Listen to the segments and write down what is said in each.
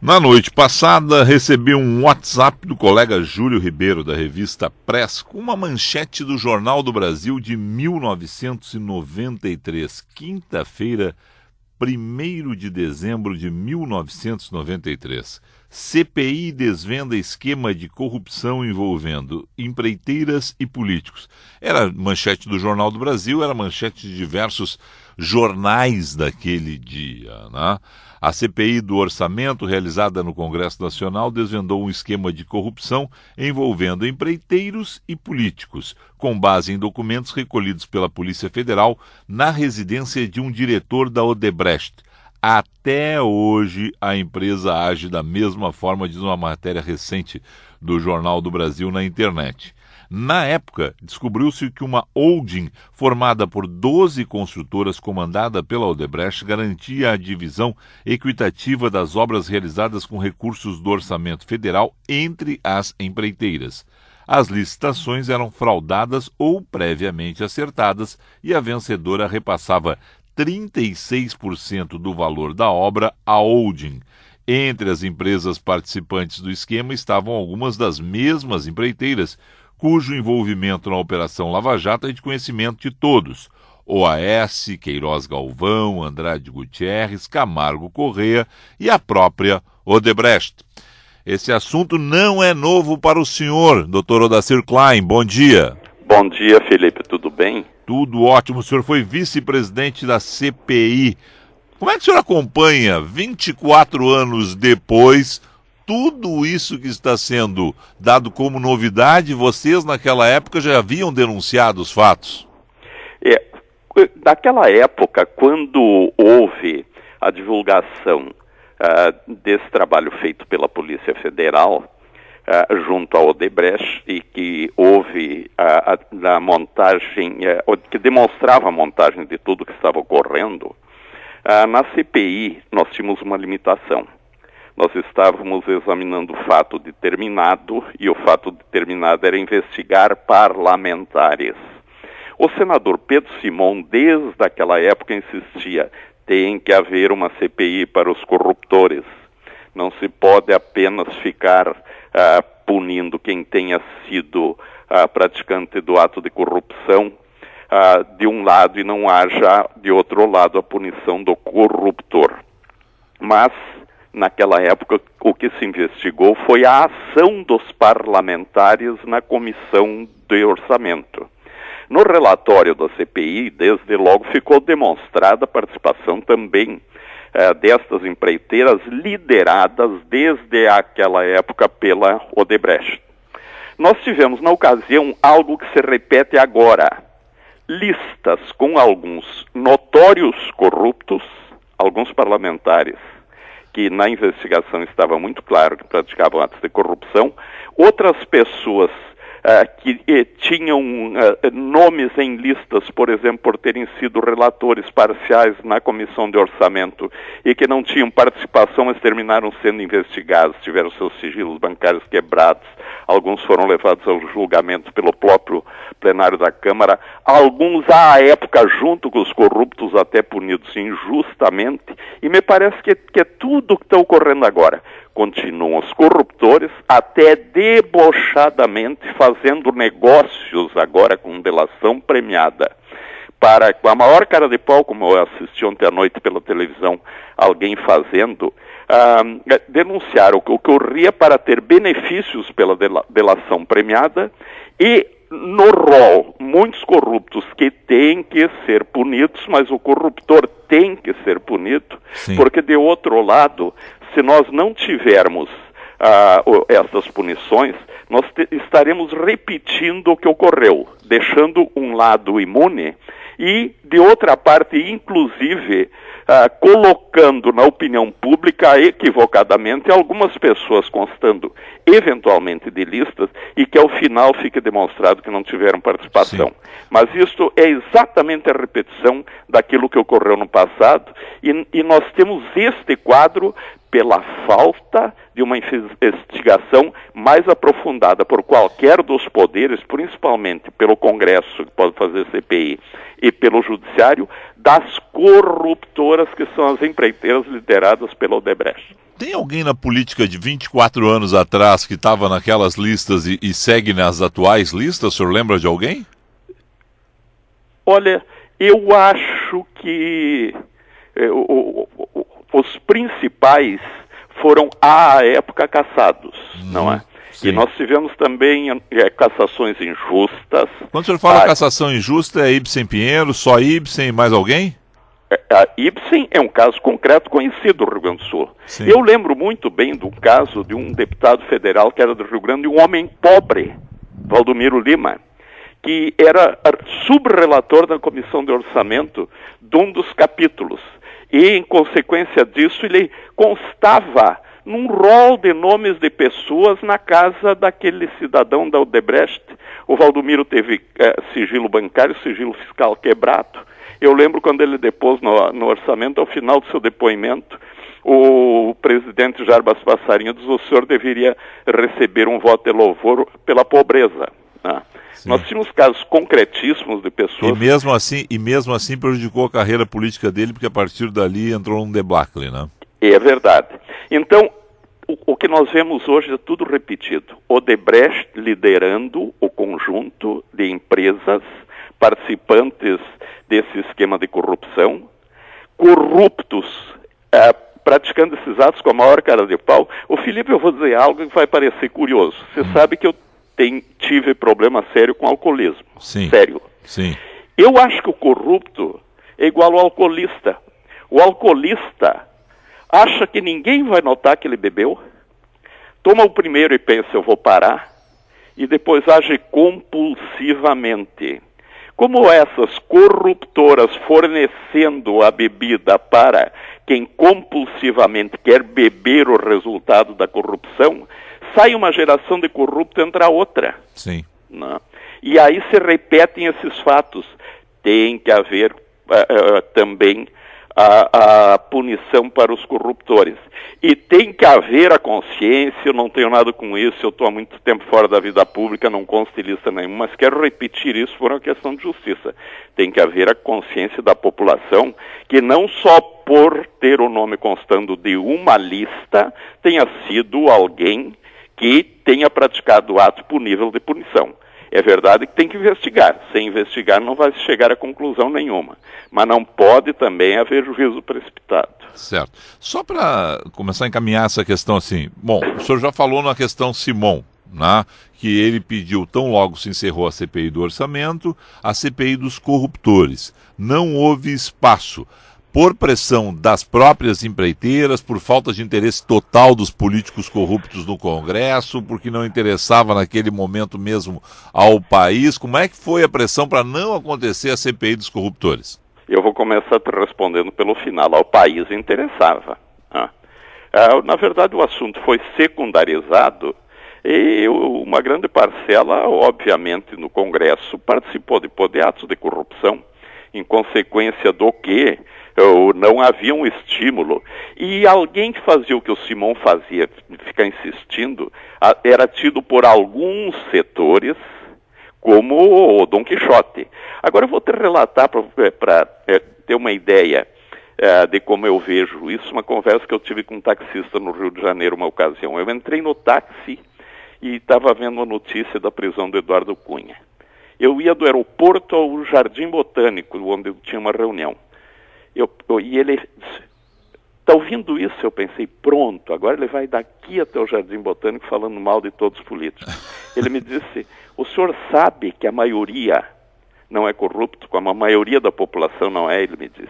Na noite passada, recebi um WhatsApp do colega Júlio Ribeiro, da revista Press, com uma manchete do Jornal do Brasil de 1993, quinta-feira, 1º de dezembro de 1993. CPI desvenda esquema de corrupção envolvendo empreiteiras e políticos. Era manchete do Jornal do Brasil, era manchete de diversos jornais daquele dia, né? A CPI do orçamento, realizada no Congresso Nacional, desvendou um esquema de corrupção envolvendo empreiteiros e políticos, com base em documentos recolhidos pela Polícia Federal na residência de um diretor da Odebrecht. Até hoje, a empresa age da mesma forma, diz uma matéria recente do Jornal do Brasil na internet. Na época, descobriu-se que uma holding formada por 12 construtoras comandada pela Odebrecht garantia a divisão equitativa das obras realizadas com recursos do orçamento federal entre as empreiteiras. As licitações eram fraudadas ou previamente acertadas e a vencedora repassava 36% do valor da obra à holding. Entre as empresas participantes do esquema estavam algumas das mesmas empreiteiras, cujo envolvimento na Operação Lava Jato é de conhecimento de todos: OAS, Queiroz Galvão, Andrade Gutierrez, Camargo Corrêa e a própria Odebrecht. Esse assunto não é novo para o senhor, Dr. Odacir Klein. Bom dia. Bom dia, Felipe. Tudo bem? Tudo ótimo. O senhor foi vice-presidente da CPI. Como é que o senhor acompanha, 24 anos depois, tudo isso que está sendo dado como novidade? Vocês, naquela época, já haviam denunciado os fatos? Naquela época, quando houve a divulgação desse trabalho feito pela Polícia Federal junto à Odebrecht, e que houve a montagem, que demonstrava a montagem de tudo que estava ocorrendo, na CPI nós tínhamos uma limitação. Nós estávamos examinando o fato determinado, e o fato determinado era investigar parlamentares. O senador Pedro Simon, desde aquela época, insistia: tem que haver uma CPI para os corruptores. Não se pode apenas ficar punindo quem tenha sido praticante do ato de corrupção de um lado e não haja, de outro lado, a punição do corruptor. Mas, naquela época, o que se investigou foi a ação dos parlamentares na Comissão de Orçamento. No relatório da CPI, desde logo, ficou demonstrada a participação também destas empreiteiras lideradas desde aquela época pela Odebrecht. Nós tivemos, na ocasião, algo que se repete agora: listas com alguns notórios corruptos, alguns parlamentares que na investigação estava muito claro que praticavam atos de corrupção, outras pessoas que tinham nomes em listas, por exemplo, por terem sido relatores parciais na Comissão de Orçamento e que não tinham participação, mas terminaram sendo investigados, tiveram seus sigilos bancários quebrados, alguns foram levados ao julgamento pelo próprio plenário da Câmara, alguns à época, junto com os corruptos, até punidos injustamente, e me parece que é tudo o que está ocorrendo agora. Continuam os corruptores, até debochadamente, fazendo negócios agora com delação premiada, para, com a maior cara de pau, como eu assisti ontem à noite pela televisão, alguém fazendo, denunciar o que ocorria para ter benefícios pela delação premiada, e no rol, muitos corruptos que têm que ser punidos, mas o corruptor tem que ser punido. Sim. Porque, de outro lado, se nós não tivermos essas punições, nós estaremos repetindo o que ocorreu, deixando um lado imune e, de outra parte, inclusive, colocando na opinião pública equivocadamente algumas pessoas constando eventualmente de listas e que ao final fique demonstrado que não tiveram participação. Sim. Mas isso é exatamente a repetição daquilo que ocorreu no passado, e nós temos este quadro pela falta de uma investigação mais aprofundada por qualquer dos poderes, principalmente pelo Congresso, que pode fazer CPI, e pelo judiciário das corruptoras, que são as empreiteiras lideradas pela Odebrecht. Tem alguém na política de 24 anos atrás que estava naquelas listas e segue nas atuais listas? O senhor lembra de alguém? Olha, eu acho que os principais foram, à época, cassados, não é? Sim. E nós tivemos também cassações injustas. Quando o senhor fala cassação injusta, é Ibsen Pinheiro, só Ibsen e mais alguém? A Ibsen é um caso concreto conhecido do Rio Grande do Sul. Sim. Eu lembro muito bem do caso de um deputado federal que era do Rio Grande, um homem pobre, Valdomiro Lima, que era subrelator da Comissão de Orçamento de um dos capítulos. E, em consequência disso, ele constava num rol de nomes de pessoas na casa daquele cidadão da Odebrecht. O Valdomiro teve sigilo bancário, sigilo fiscal quebrado. Eu lembro quando ele depôs no orçamento, ao final do seu depoimento, o presidente Jarbas Passarinho diz: o senhor deveria receber um voto de louvor pela pobreza. Né? Nós tínhamos casos concretíssimos de pessoas... E mesmo assim prejudicou a carreira política dele, porque a partir dali entrou num debacle, né? É verdade. Então, o que nós vemos hoje é tudo repetido. Odebrecht liderando o conjunto de empresas participantes desse esquema de corrupção, corruptos, praticando esses atos com a maior cara de pau. Ô Felipe, eu vou dizer algo que vai parecer curioso. Você sabe que eu tive problema sério com alcoolismo. Sim. Sério. Sim. Eu acho que o corrupto é igual ao alcoolista. O alcoolista acha que ninguém vai notar que ele bebeu, toma o primeiro e pensa: eu vou parar, e depois age compulsivamente. Como essas corruptoras fornecendo a bebida para quem compulsivamente quer beber o resultado da corrupção, sai uma geração de corrupto entre a outra. Sim. Né? E aí se repetem esses fatos. Tem que haver também a punição para os corruptores. E tem que haver a consciência, eu não tenho nada com isso, eu estou há muito tempo fora da vida pública, não consto em lista nenhuma, mas quero repetir isso por uma questão de justiça. Tem que haver a consciência da população que não só por ter o nome constando de uma lista, tenha sido alguém que tenha praticado ato punível de punição. É verdade que tem que investigar. Sem investigar não vai chegar a conclusão nenhuma. Mas não pode também haver juízo precipitado. Certo. Só para começar a encaminhar essa questão assim, bom, o senhor já falou na questão Simon, né, que ele pediu, tão logo se encerrou a CPI do orçamento, a CPI dos corruptores. Não houve espaço. Por pressão das próprias empreiteiras, por falta de interesse total dos políticos corruptos no Congresso, porque não interessava naquele momento mesmo ao país. Como é que foi a pressão para não acontecer a CPI dos corruptores? Eu vou começar te respondendo pelo final. Ao país interessava. Na verdade, o assunto foi secundarizado e uma grande parcela, obviamente, no Congresso participou de atos de corrupção, em consequência do que não havia um estímulo. E alguém que fazia o que o Simon fazia, ficar insistindo, era tido por alguns setores como o Dom Quixote. Agora eu vou te relatar, para ter uma ideia de como eu vejo isso, uma conversa que eu tive com um taxista no Rio de Janeiro, uma ocasião. Eu entrei no táxi e estava vendo a notícia da prisão do Eduardo Cunha. Eu ia do aeroporto ao Jardim Botânico, onde eu tinha uma reunião. E ele está ouvindo isso, eu pensei, pronto, agora ele vai daqui até o Jardim Botânico falando mal de todos os políticos. Ele me disse: o senhor sabe que a maioria não é corrupto, como a maioria da população não é, ele me disse.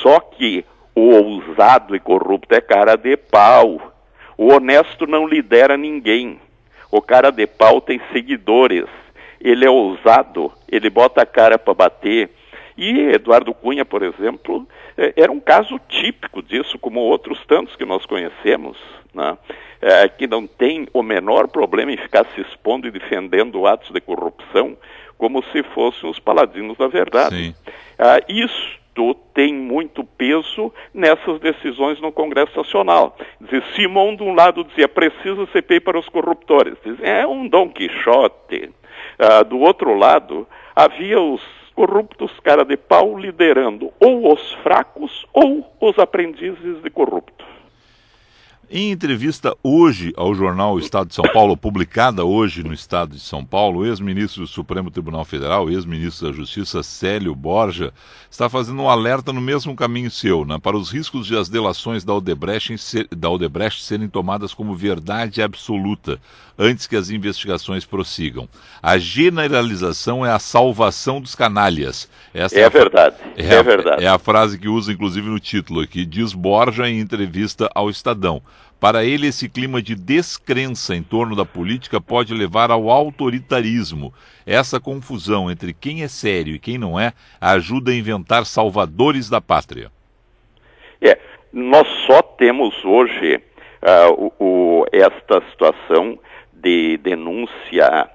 Só que o ousado e corrupto é cara de pau. O honesto não lidera ninguém. O cara de pau tem seguidores. Ele é ousado, ele bota a cara para bater. E Eduardo Cunha, por exemplo, era um caso típico disso, como outros tantos que nós conhecemos, né? Que não tem o menor problema em ficar se expondo e defendendo atos de corrupção como se fossem os paladinos da verdade. Isto tem muito peso nessas decisões no Congresso Nacional. Simon, de um lado, dizia: precisa CPI para os corruptores. Dizia: é um Dom Quixote. Do outro lado, havia os corruptos cara de pau liderando ou os fracos ou os aprendizes de corrupto. Em entrevista hoje ao jornal Estado de São Paulo, publicada hoje no Estado de São Paulo, o ex-ministro do Supremo Tribunal Federal, ex-ministro da Justiça, Célio Borja, está fazendo um alerta no mesmo caminho seu, né, para os riscos de as delações da Odebrecht serem tomadas como verdade absoluta, antes que as investigações prossigam. A generalização é a salvação dos canalhas. Essa é verdade, é verdade. É a frase que usa, inclusive, no título aqui, diz Borja em entrevista ao Estadão. Para ele, esse clima de descrença em torno da política pode levar ao autoritarismo. Essa confusão entre quem é sério e quem não é ajuda a inventar salvadores da pátria. Nós só temos hoje esta situação de denúncia,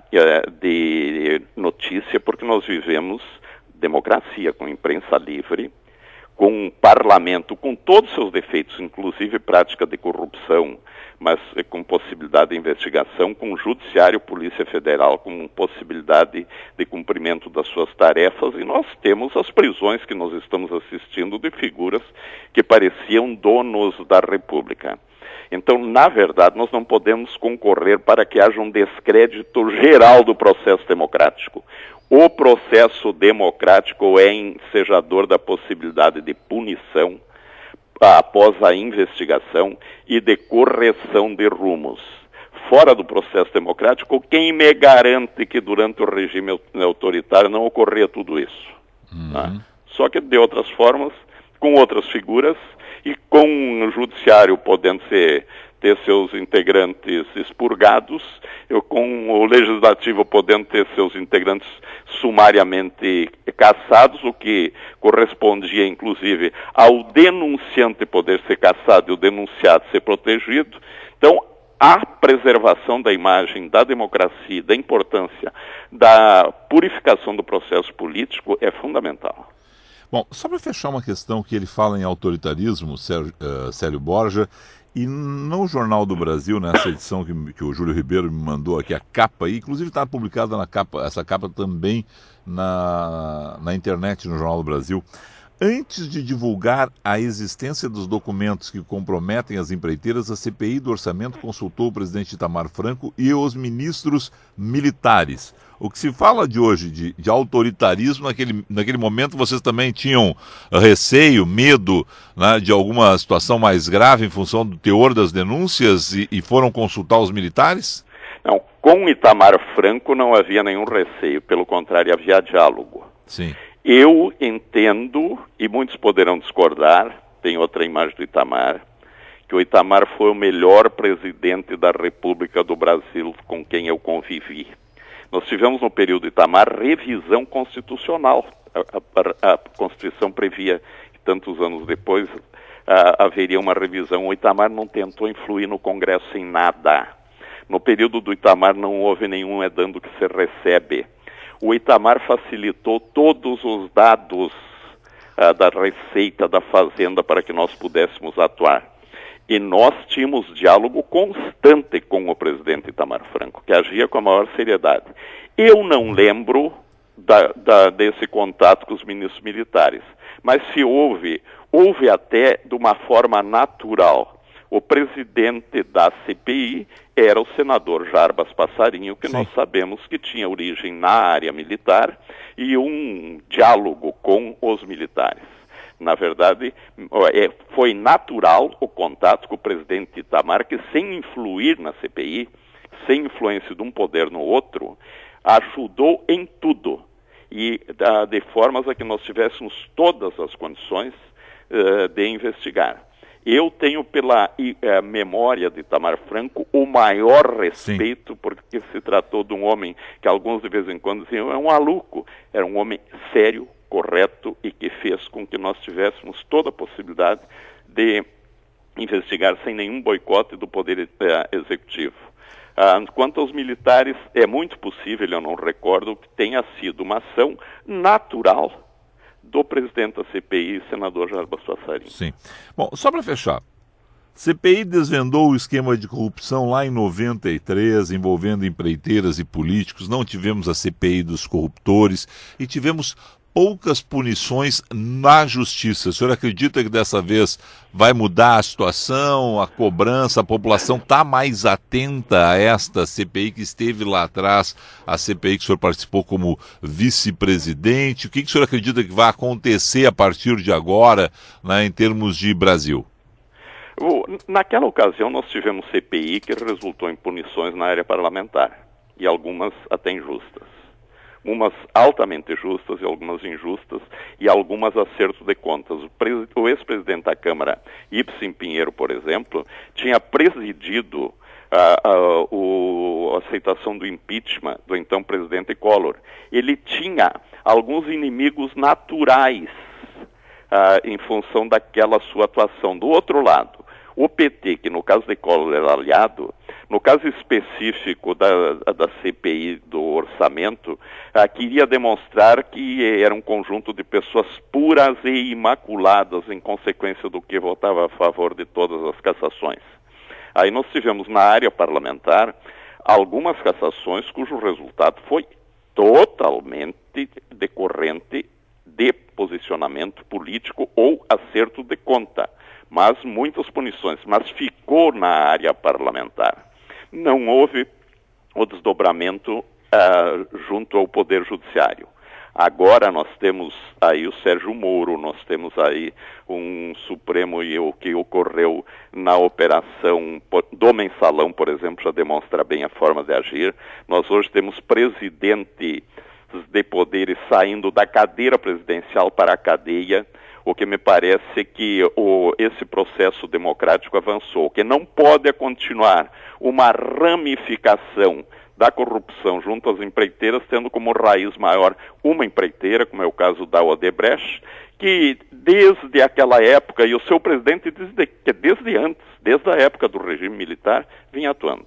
de notícia, porque nós vivemos democracia, com imprensa livre, com um parlamento com todos os seus defeitos, inclusive prática de corrupção, mas com possibilidade de investigação, com o judiciário, Polícia Federal, com possibilidade de cumprimento das suas tarefas, e nós temos as prisões que nós estamos assistindo de figuras que pareciam donos da República. Então, na verdade, nós não podemos concorrer para que haja um descrédito geral do processo democrático. O processo democrático é ensejador da possibilidade de punição após a investigação e de correção de rumos. Fora do processo democrático, quem me garante que durante o regime autoritário não ocorria tudo isso? Né? Só que de outras formas, com outras figuras e com o judiciário podendo ter seus integrantes expurgados, com o legislativo podendo ter seus integrantes sumariamente cassados, o que correspondia, inclusive, ao denunciante poder ser cassado e o denunciado ser protegido. Então, a preservação da imagem da democracia, da importância da purificação do processo político é fundamental. Bom, só para fechar uma questão que ele fala em autoritarismo, Célio Borja, e no Jornal do Brasil, nessa edição que o Júlio Ribeiro me mandou aqui, a capa aí, inclusive está publicada essa capa também na internet, no Jornal do Brasil. Antes de divulgar a existência dos documentos que comprometem as empreiteiras, a CPI do Orçamento consultou o presidente Itamar Franco e os ministros militares. O que se fala de hoje de autoritarismo, naquele momento vocês também tinham receio, medo, né, de alguma situação mais grave em função do teor das denúncias e foram consultar os militares? Não, com Itamar Franco não havia nenhum receio, pelo contrário, havia diálogo. Sim. Eu entendo, e muitos poderão discordar, tem outra imagem do Itamar, que o Itamar foi o melhor presidente da República do Brasil com quem eu convivi. Nós tivemos no período Itamar revisão constitucional. A Constituição previa que tantos anos depois haveria uma revisão. O Itamar não tentou influir no Congresso em nada. No período do Itamar não houve nenhum dando que se recebe. O Itamar facilitou todos os dados da Receita, da Fazenda, para que nós pudéssemos atuar. E nós tínhamos diálogo constante com o presidente Itamar Franco, que agia com a maior seriedade. Eu não lembro desse contato com os ministros militares, mas se houve até de uma forma natural. O presidente da CPI era o senador Jarbas Passarinho, que Sim. Nós sabemos que tinha origem na área militar e um diálogo com os militares. Na verdade, foi natural o contato com o presidente Itamar, que sem influir na CPI, sem influência de um poder no outro, ajudou em tudo. E de formas a que nós tivéssemos todas as condições de investigar. Eu tenho pela memória de Itamar Franco o maior respeito, Sim. Porque se tratou de um homem que alguns de vez em quando diziam, é um maluco. Era um homem sério, correto e que fez com que nós tivéssemos toda a possibilidade de investigar sem nenhum boicote do Poder Executivo. Quanto aos militares, é muito possível, eu não recordo, que tenha sido uma ação natural do presidente da CPI, senador Jarbas Passarinho. Sim. Bom, só para fechar, CPI desvendou o esquema de corrupção lá em 93, envolvendo empreiteiras e políticos, não tivemos a CPI dos corruptores e tivemos poucas punições na justiça. O senhor acredita que dessa vez vai mudar a situação, a cobrança, a população está mais atenta a esta CPI que esteve lá atrás, a CPI que o senhor participou como vice-presidente? O que o senhor acredita que vai acontecer a partir de agora, né, em termos de Brasil? Naquela ocasião nós tivemos CPI que resultou em punições na área parlamentar, e algumas até injustas. Umas altamente justas e algumas injustas, e algumas acerto de contas. O ex-presidente da Câmara, Ibsen Pinheiro, por exemplo, tinha presidido a aceitação do impeachment do então presidente Collor. Ele tinha alguns inimigos naturais em função daquela sua atuação. Do outro lado, o PT, que no caso de Collor era aliado, no caso específico da CPI do orçamento, queria demonstrar que era um conjunto de pessoas puras e imaculadas em consequência do que votava a favor de todas as cassações. Aí nós tivemos na área parlamentar algumas cassações cujo resultado foi totalmente decorrente de posicionamento político ou acerto de conta, mas muitas punições, mas ficou na área parlamentar. Não houve o desdobramento junto ao Poder Judiciário. Agora nós temos aí o Sérgio Moro, nós temos aí um Supremo, e o que ocorreu na operação do Mensalão, por exemplo, já demonstra bem a forma de agir. Nós hoje temos presidentes de poderes saindo da cadeira presidencial para a cadeia, o que me parece que esse processo democrático avançou, que não pode continuar uma ramificação da corrupção junto às empreiteiras, tendo como raiz maior uma empreiteira, como é o caso da Odebrecht, que desde aquela época, e o seu presidente diz que desde antes, desde a época do regime militar, vinha atuando.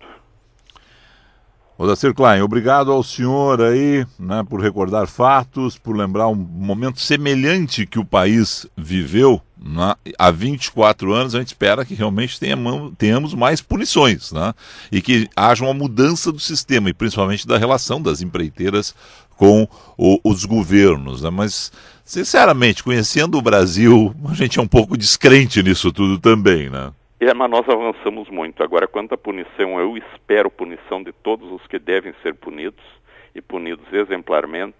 Odacir Klein, obrigado ao senhor aí, né, por recordar fatos, por lembrar um momento semelhante que o país viveu, né, há 24 anos. A gente espera que realmente tenhamos mais punições, né, e que haja uma mudança do sistema, e principalmente da relação das empreiteiras com os governos, né. Mas, sinceramente, conhecendo o Brasil, a gente é um pouco descrente nisso tudo também, né? Mas nós avançamos muito. Agora, quanto à punição, eu espero punição de todos os que devem ser punidos, e punidos exemplarmente,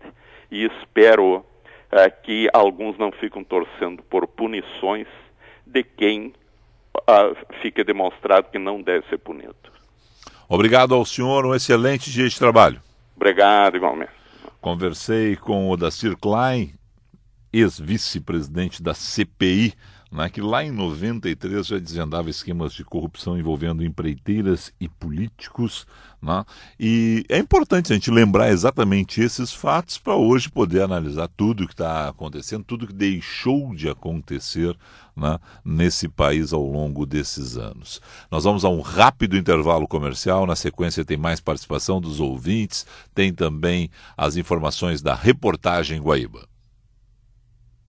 e espero que alguns não fiquem torcendo por punições de quem fique demonstrado que não deve ser punido. Obrigado ao senhor, um excelente dia de trabalho. Obrigado, igualmente. Conversei com o Odacir Klein, ex-vice-presidente da CPI, que lá em 93 já desvendava esquemas de corrupção envolvendo empreiteiras e políticos, né? E é importante a gente lembrar exatamente esses fatos para hoje poder analisar tudo o que está acontecendo, tudo que deixou de acontecer, né, nesse país ao longo desses anos. Nós vamos a um rápido intervalo comercial, na sequência tem mais participação dos ouvintes, tem também as informações da reportagem Guaíba.